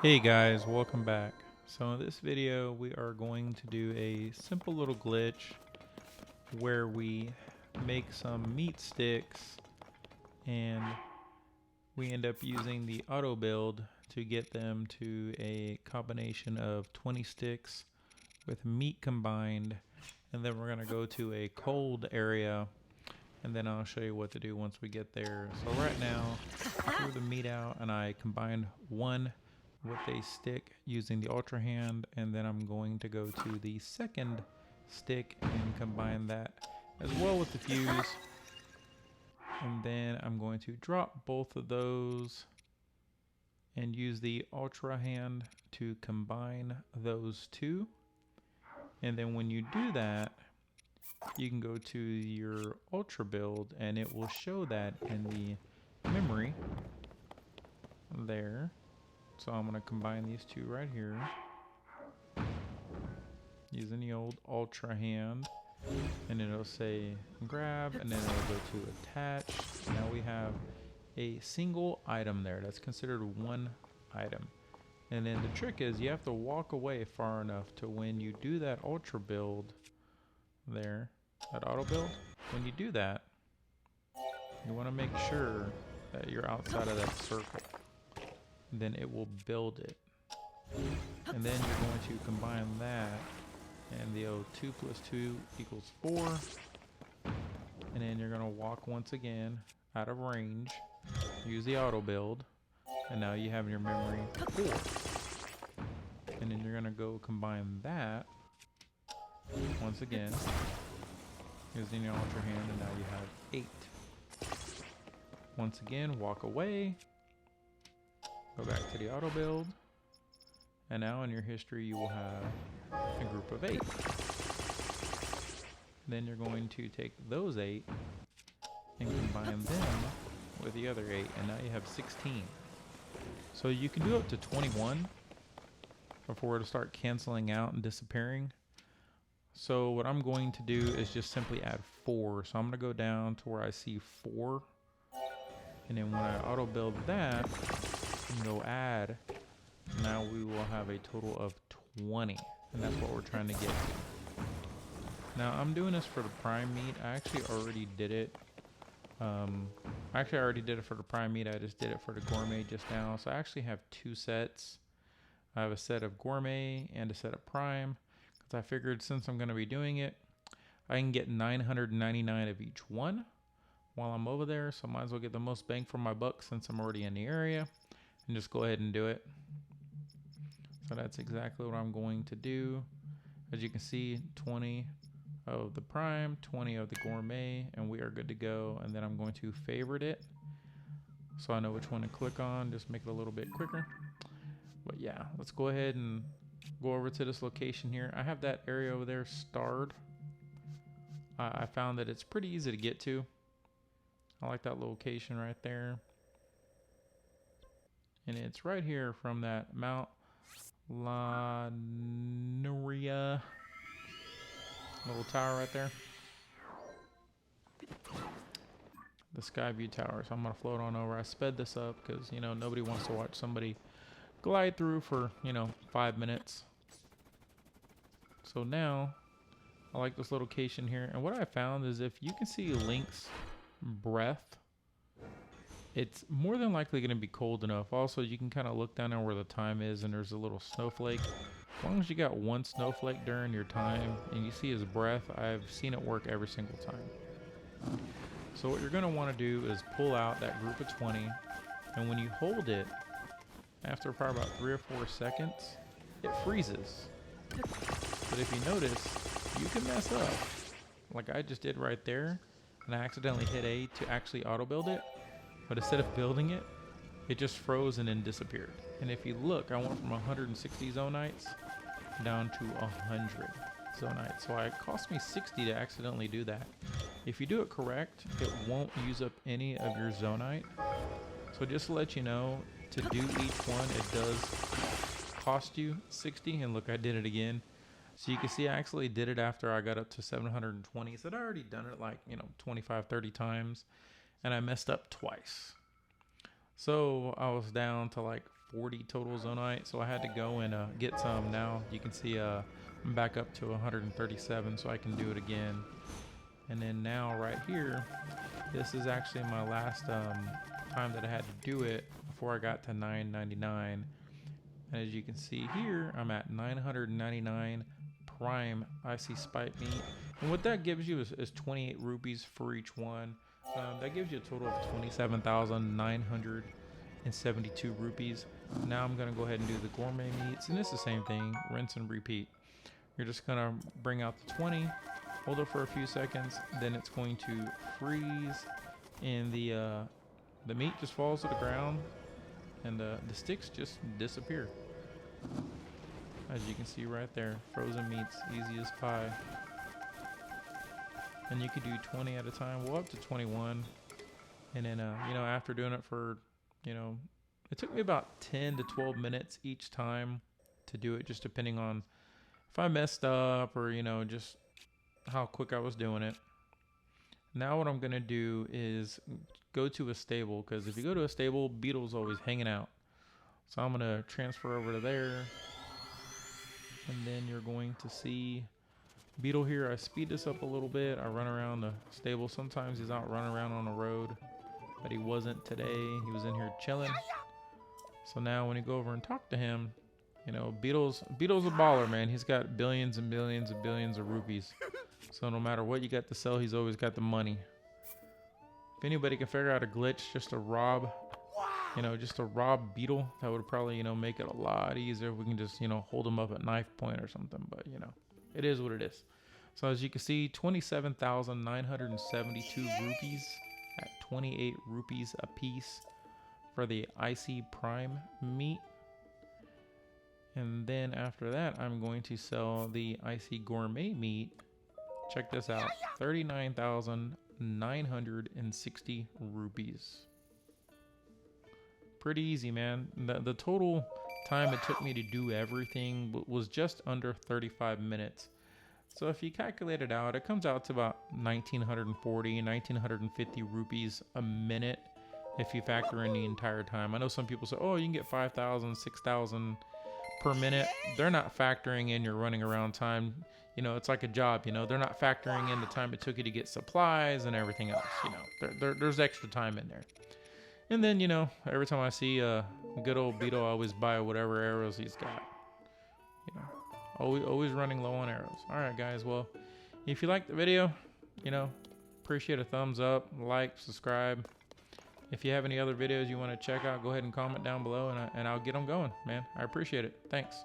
Hey guys, welcome back. So in this video we are going to do a simple little glitch where we make some meat sticks and we end up using the auto build to get them to a combination of 20 sticks with meat combined, and then we're going to go to a cold area and then I'll show you what to do once we get there. So right now I threw the meat out and I combined one with a stick using the Ultrahand, and then I'm going to go to the second stick and combine that as well with the fuse, and then I'm going to drop both of those and use the Ultrahand to combine those two. And then when you do that, you can go to your Ultra build and it will show that in the memory there. So I'm going to combine these two right here using the old Ultrahand, and it'll say grab, and then it'll go to attach. Now we have a single item there. That's considered one item. And then the trick is you have to walk away far enough to when you do that Ultra build there, that auto build, when you do that, you want to make sure that you're outside of that circle. Then it will build it, and then you're going to combine that and the 2 plus 2 equals 4, and then you're going to walk once again out of range, use the auto build, and now you have in your memory 4, and then you're going to go combine that once again using your Ultrahand, and now you have 8. Once again, walk away, go back to the auto build, and now in your history you will have a group of 8. Then you're going to take those 8 and combine them with the other 8, and now you have 16. So you can do up to 21 before it'll start canceling out and disappearing. So what I'm going to do is just simply add 4. So I'm going to go down to where I see 4, and then when I auto build that, go add, now we will have a total of 20, and that's what we're trying to get to. Now I'm doing this for the prime meat. I actually already did it. I already did it for the prime meat. I just did it for the gourmet just now. So I actually have 2 sets. I have a set of gourmet and a set of prime, because I figured since I'm going to be doing it, I can get 999 of each one while I'm over there, so I might as well get the most bang for my buck since I'm already in the area, and just go ahead and do it. So that's exactly what I'm going to do. As you can see, 20 of the prime, 20 of the gourmet, and we are good to go. And then I'm going to favorite it so I know which one to click on, just make it a little bit quicker. But yeah, let's go ahead and go over to this location here. I have that area over there starred. I found that it's pretty easy to get to. I like that location right there. And it's right here from that Mount Lanuria little tower right there. The Skyview Tower. So I'm going to float on over. I sped this up because, you know, nobody wants to watch somebody glide through for, 5 minutes. So now I like this location here. And what I found is if you can see Link's breath, it's more than likely going to be cold enough. Also, you can kind of look down there where the time is, and there's a little snowflake. As long as you got one snowflake during your time and you see his breath, I've seen it work every single time. So what you're going to want to do is pull out that group of 20, and when you hold it, after probably about 3 or 4 seconds, it freezes. But if you notice, you can mess up, like I just did right there, and I accidentally hit A to actually auto build it. But instead of building it, it just froze and then disappeared. And if you look, I went from 160 zonites down to 100 zonites. So it cost me 60 to accidentally do that. If you do it correct, it won't use up any of your zonite. So just to let you know, to do each one, it does cost you 60. And look, I did it again. So you can see I actually did it after I got up to 720. So I'd already done it like, 25, 30 times. And I messed up twice. So I was down to like 40 total zonite, so I had to go and get some. Now you can see I'm back up to 137, so I can do it again. And then now right here, this is actually my last time that I had to do it before I got to 999. And as you can see here, I'm at 999 prime IC spike meat. And what that gives you is 28 rupees for each one. That gives you a total of 27,972 rupees. Now I'm gonna go ahead and do the gourmet meats, and it's the same thing, rinse and repeat. You're just gonna bring out the 20, hold it for a few seconds, then it's going to freeze, and the meat just falls to the ground, and the sticks just disappear. As you can see right there, frozen meats, easy as pie. And you could do 20 at a time, well up to 21. And then, you know, after doing it for, you know, it took me about 10 to 12 minutes each time to do it, just depending on if I messed up or, you know, just how quick I was doing it. Now what I'm going to do is go to a stable, because if you go to a stable, beetle's always hanging out. So I'm going to transfer over to there. And then you're going to see beetle here. I speed this up a little bit. I run around the stable. Sometimes he's out running around on the road, but he wasn't today. He was in here chilling. So now when you go over and talk to him, you know, Beetle's a baller, man. He's got billions and billions and billions of rupees. So no matter what you got to sell, he's always got the money. If anybody can figure out a glitch just to rob, you know, just to rob Beetle, that would probably, you know, make it a lot easier if we can just, you know, hold him up at knife point or something. But, you know, it is what it is. So as you can see, 27,972 rupees at 28 rupees a piece for the IC Prime meat. And then after that, I'm going to sell the IC Gourmet meat. Check this out, 39,960 rupees. Pretty easy, man. The total time it took me to do everything was just under 35 minutes. So if you calculate it out, it comes out to about 1,940, 1,950 rupees a minute if you factor in the entire time. I know some people say, oh, you can get 5,000, 6,000 per minute. They're not factoring in your running around time. You know, it's like a job, you know, they're not factoring in the time it took you to get supplies and everything else. You know, there's extra time in there. And then, you know, every time I see a good old Beetle, I always buy whatever arrows he's got. You know, always running low on arrows. All right, guys. Well, if you liked the video, you know, appreciate a thumbs up, like, subscribe. If you have any other videos you want to check out, go ahead and comment down below, and I'll get them going, man. I appreciate it. Thanks.